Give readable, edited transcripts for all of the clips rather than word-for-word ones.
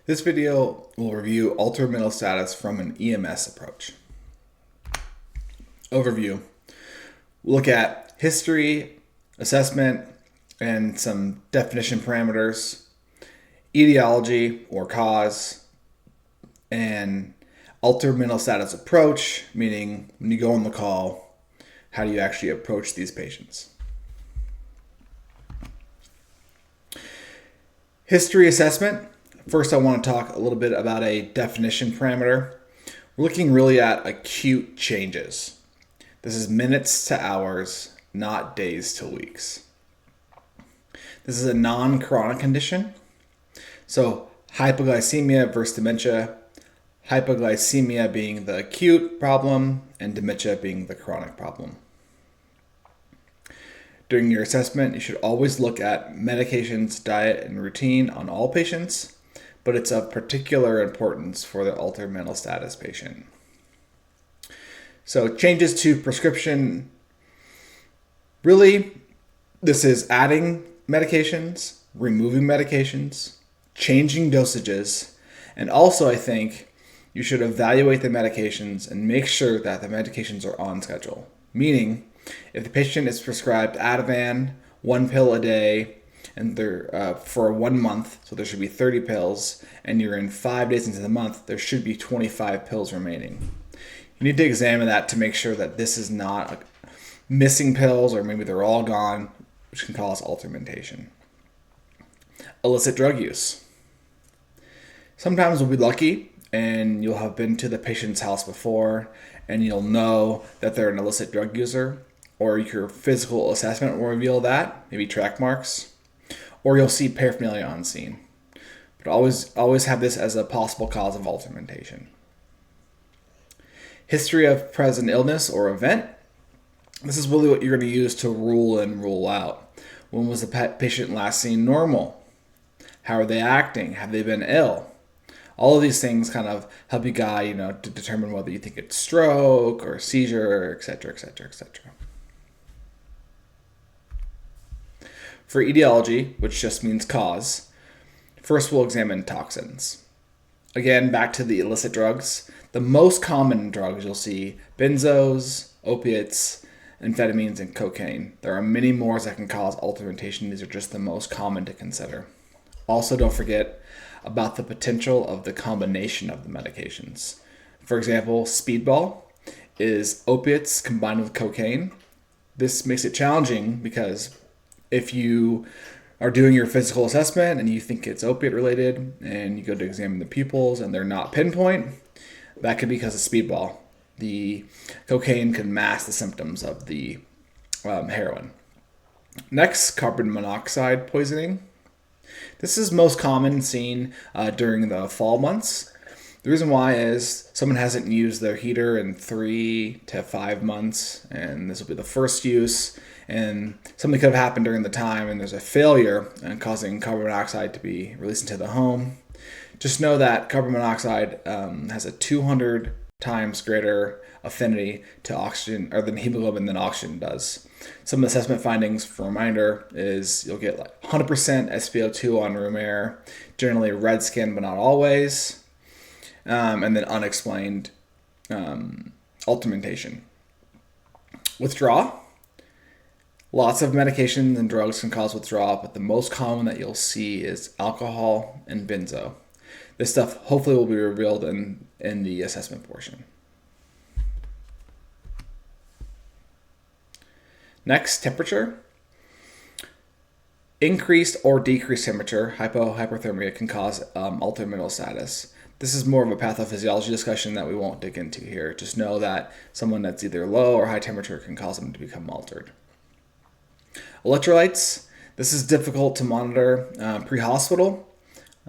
This video will review altered mental status from an EMS approach. Overview. We'll look at history, assessment, and some definition parameters, etiology or cause, and altered mental status approach, meaning when you go on the call, how do you actually approach these patients? History assessment. First, I want to talk a little bit about a definition parameter. We're looking really at acute changes. This is minutes to hours, not days to weeks. This is a non-chronic condition. So hypoglycemia versus dementia. Hypoglycemia being the acute problem and dementia being the chronic problem. During your assessment, you should always look at medications, diet, and routine on all patients, but it's of particular importance for the altered mental status patient. So changes to prescription, really, this is adding medications, removing medications, changing dosages, and also I think you should evaluate the medications and make sure that the medications are on schedule. Meaning, if the patient is prescribed Ativan, 1 pill a day, and they're for 1 month, so there should be 30 pills, and you're in 5 days into the month, there should be 25 pills remaining. You need to examine that to make sure that this is not missing pills, or maybe they're all gone, which can cause altermentation. Illicit drug use. Sometimes we'll be lucky and you'll have been to the patient's house before and you'll know that they're an illicit drug user, or your physical assessment will reveal that, maybe track marks, or you'll see paraphernalia on scene. But always have this as a possible cause of altermentation. History of present illness or event. This is really what you're going to use to rule in, rule out. When was the patient last seen normal? How are they acting? Have they been ill? All of these things kind of help you guide, to determine whether you think it's stroke or seizure, etc., etc., etc. For etiology, which just means cause, first we'll examine toxins. Again, back to the illicit drugs. The most common drugs you'll see: benzos, opiates, amphetamines, and cocaine. There are many more that can cause altermentation. These are just the most common to consider. Also, don't forget about the potential of the combination of the medications. For example, speedball is opiates combined with cocaine. This makes it challenging because if you are doing your physical assessment and you think it's opiate related and you go to examine the pupils and they're not pinpoint, that could be because of speedball. The cocaine can mask the symptoms of the heroin. Next, carbon monoxide poisoning. This is most common seen during the fall months. The reason why is someone hasn't used their heater in 3 to 5 months, and this will be the first use, and something could have happened during the time, and there's a failure and causing carbon monoxide to be released into the home. Just know that carbon monoxide has a 200 times greater affinity to oxygen or than hemoglobin than oxygen does. Some assessment findings, for a reminder, is you'll get like 100% SpO2 on room air, generally red skin, but not always, and then unexplained altermentation. Withdrawal. Lots of medications and drugs can cause withdrawal, but the most common that you'll see is alcohol and benzo. This stuff hopefully will be revealed in the assessment portion. Next, temperature. Increased or decreased temperature, hypothermia, can cause altered mental status. This is more of a pathophysiology discussion that we won't dig into here. Just know that someone that's either low or high temperature can cause them to become altered. Electrolytes. This is difficult to monitor pre-hospital.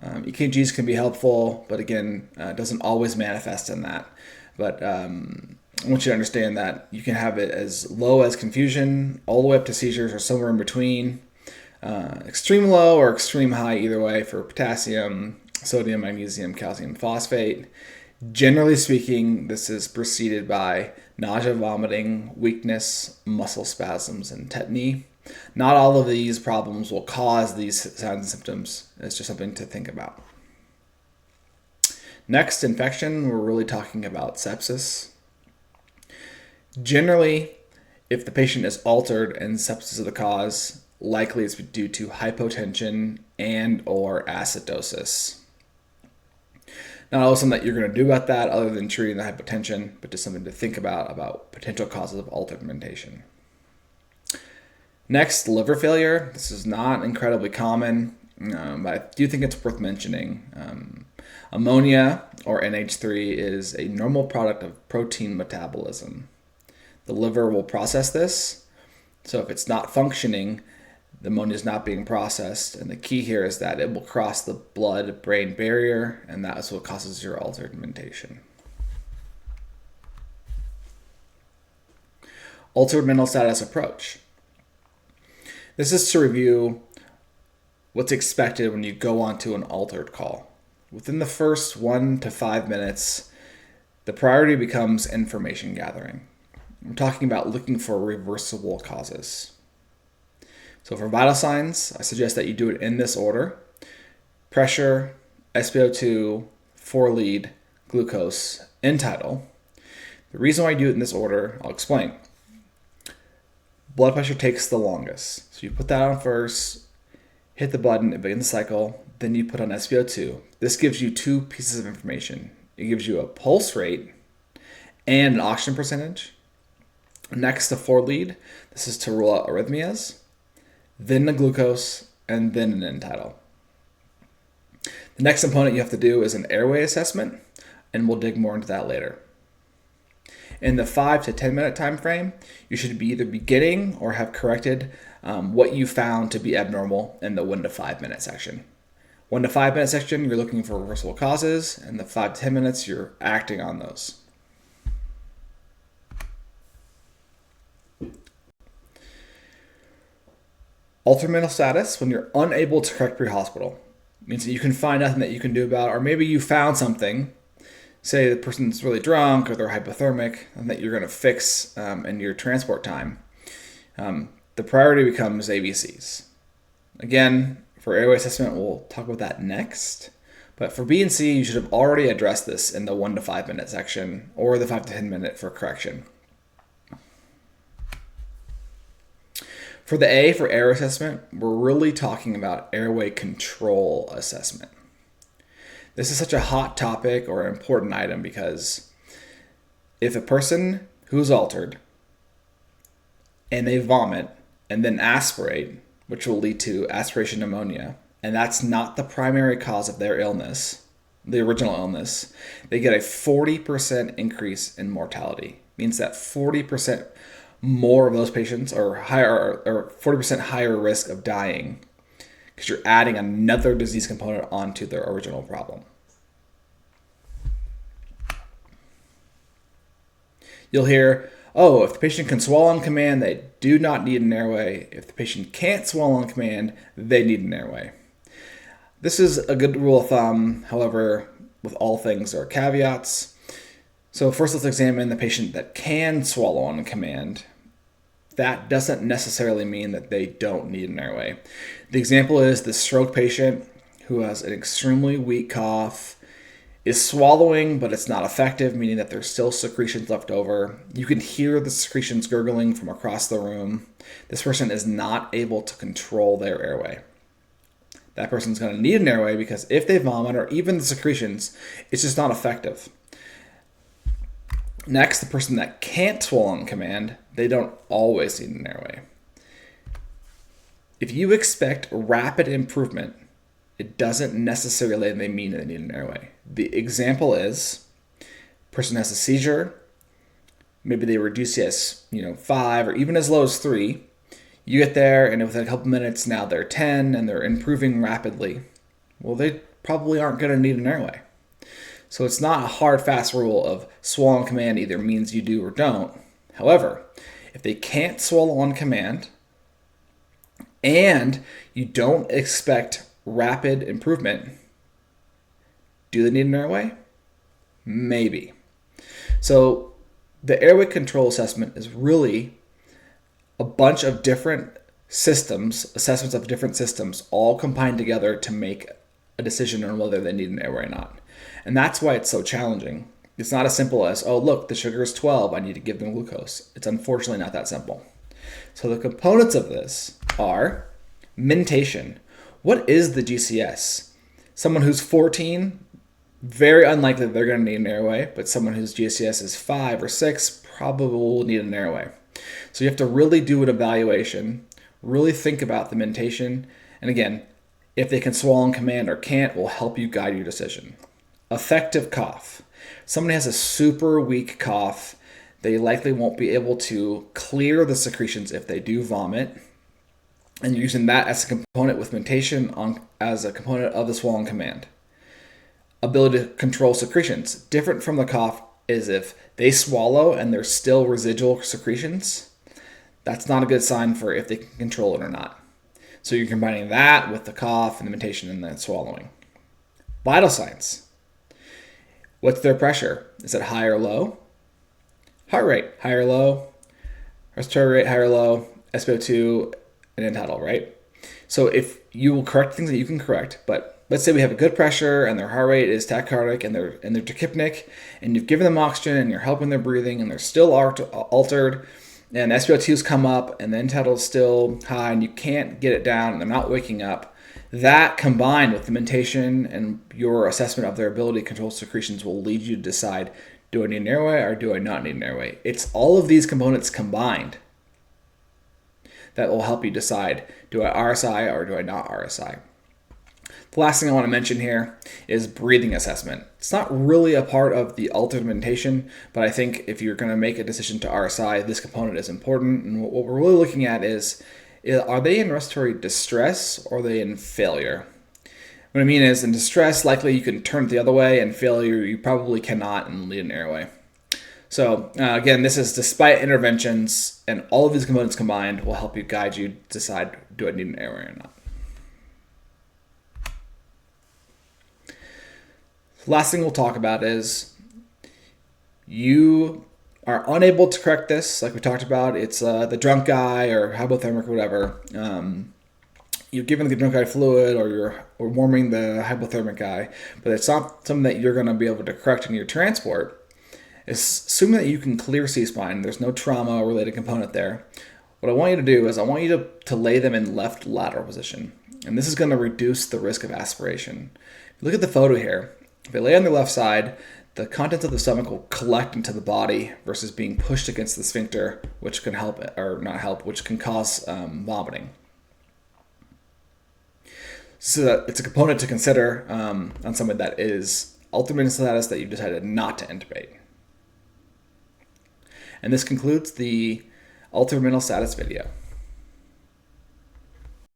EKGs can be helpful, but again, it doesn't always manifest in that. But I want you to understand that you can have it as low as confusion, all the way up to seizures, or somewhere in between. Extreme low or extreme high, either way, for potassium, sodium, magnesium, calcium, phosphate. Generally speaking, this is preceded by nausea, vomiting, weakness, muscle spasms, and tetany. Not all of these problems will cause these signs and symptoms. It's just something to think about. Next, infection, we're really talking about sepsis. Generally, if the patient is altered and sepsis is the cause, likely it's due to hypotension and or acidosis. Not always something that you're going to do about that other than treating the hypotension, but just something to think about potential causes of altered mentation. Next, liver failure. This is not incredibly common, but I do think it's worth mentioning. Ammonia, or NH3, is a normal product of protein metabolism. The liver will process this, so if it's not functioning, the ammonia is not being processed, and the key here is that it will cross the blood-brain barrier, and that's what causes your altered mentation. Altered mental status approach. This is to review what's expected when you go onto an altered call. Within the first 1 to 5 minutes, the priority becomes information gathering. I'm talking about looking for reversible causes. So for vital signs, I suggest that you do it in this order: pressure, SpO2, 4-lead, glucose, end-tidal. The reason why I do it in this order, I'll explain. Blood pressure takes the longest. So you put that on first, hit the button, it begins the cycle, then you put on SpO2. This gives you 2 pieces of information. It gives you a pulse rate and an oxygen percentage. Next, the 4-lead. This is to rule out arrhythmias. Then the glucose, and then an end-tidal. The next component you have to do is an airway assessment, and we'll dig more into that later. In the 5 to 10 minute time frame, you should be either beginning or have corrected what you found to be abnormal in the 1 to 5 minute section. 1 to 5 minute section, you're looking for reversible causes, and the 5 to 10 minutes, you're acting on those. Altered mental status, when you're unable to correct pre-hospital, means that you can find nothing that you can do about it, or maybe you found something, say the person's really drunk or they're hypothermic, and that you're going to fix in your transport time. The priority becomes ABCs. Again, for airway assessment, we'll talk about that next. But for B and C, you should have already addressed this in the 1 to 5 minute section or the 5 to 10 minute for correction. For the A, for air assessment, we're really talking about airway control assessment. This is such a hot topic or an important item because if a person who's altered and they vomit and then aspirate, which will lead to aspiration pneumonia, and that's not the primary cause of their illness, the original illness, they get a 40% increase in mortality. It means that 40% more of those patients are higher, or 40% higher risk of dying because you're adding another disease component onto their original problem. You'll hear, oh, if the patient can swallow on command, they do not need an airway. If the patient can't swallow on command, they need an airway. This is a good rule of thumb. However, with all things, there are caveats. So first, let's examine the patient that can swallow on command. That doesn't necessarily mean that they don't need an airway. The example is the stroke patient who has an extremely weak cough, is swallowing, but it's not effective, meaning that there's still secretions left over. You can hear the secretions gurgling from across the room. This person is not able to control their airway. That person's going to need an airway because if they vomit or even the secretions, it's just not effective. Next, the person that can't swallow on command, they don't always need an airway. If you expect rapid improvement, it doesn't necessarily mean they need an airway. The example is, person has a seizure, maybe they reduce it as 5 or even as low as 3. You get there, and within a couple minutes, now they're 10 and they're improving rapidly. Well, they probably aren't going to need an airway. So it's not a hard, fast rule of swallow on command either means you do or don't. However, if they can't swallow on command and you don't expect rapid improvement, do they need an airway? Maybe. So the airway control assessment is really a bunch of different systems, assessments of different systems, all combined together to make a decision on whether they need an airway or not. And that's why it's so challenging. It's not as simple as, oh, look, the sugar is 12, I need to give them glucose. It's unfortunately not that simple. So the components of this are mentation. What is the GCS? Someone who's 14, very unlikely that they're going to need an airway, but someone whose GCS is 5 or 6 probably will need an airway. So you have to really do an evaluation, really think about the mentation, and again, if they can swallow on command or can't, will help you guide your decision. Effective cough. Somebody has a super weak cough, they likely won't be able to clear the secretions if they do vomit, and using that as a component with mentation as a component of the swallow on command. Ability to control secretions. Different from the cough is if they swallow and there's still residual secretions, that's not a good sign for if they can control it or not. So you're combining that with the cough and the mentation and then swallowing. Vital signs. What's their pressure? Is it high or low? Heart rate, high or low? Respiratory rate, high or low? SpO2 and Untitled, right? So if you will correct things that you can correct, but let's say we have a good pressure and their heart rate is tachycardic and they're tachypnic, and you've given them oxygen and you're helping their breathing and they're still altered, and SpO2's come up and the Untitled's still high and you can't get it down and they're not waking up, that combined with the mentation and your assessment of their ability to control secretions will lead you to decide, do I need an airway or do I not need an airway? It's all of these components combined that will help you decide, do I RSI or do I not RSI? The last thing I want to mention here is breathing assessment. It's not really a part of the altered mentation, but I think if you're going to make a decision to RSI, this component is important. And what we're really looking at is, are they in respiratory distress or are they in failure? What I mean is, in distress, likely you can turn it the other way, and failure, you probably cannot and lead an airway. So again, this is despite interventions, and all of these components combined will help you guide you decide, do I need an airway or not? Last thing we'll talk about is you are unable to correct this, like we talked about. It's the drunk guy or hypothermic or whatever. You're giving the drunk guy fluid or you're warming the hypothermic guy, but it's not something that you're going to be able to correct in your transport. Assuming that you can clear C-spine, there's no trauma-related component there. What I want you to do is I want you to lay them in left lateral position, and this is going to reduce the risk of aspiration. If you look at the photo here, if they lay on the left side, the contents of the stomach will collect into the body versus being pushed against the sphincter, which can help or not help, which can cause vomiting. So it's a component to consider on someone that is altered mental status that you've decided not to intubate. And this concludes the altered mental status video.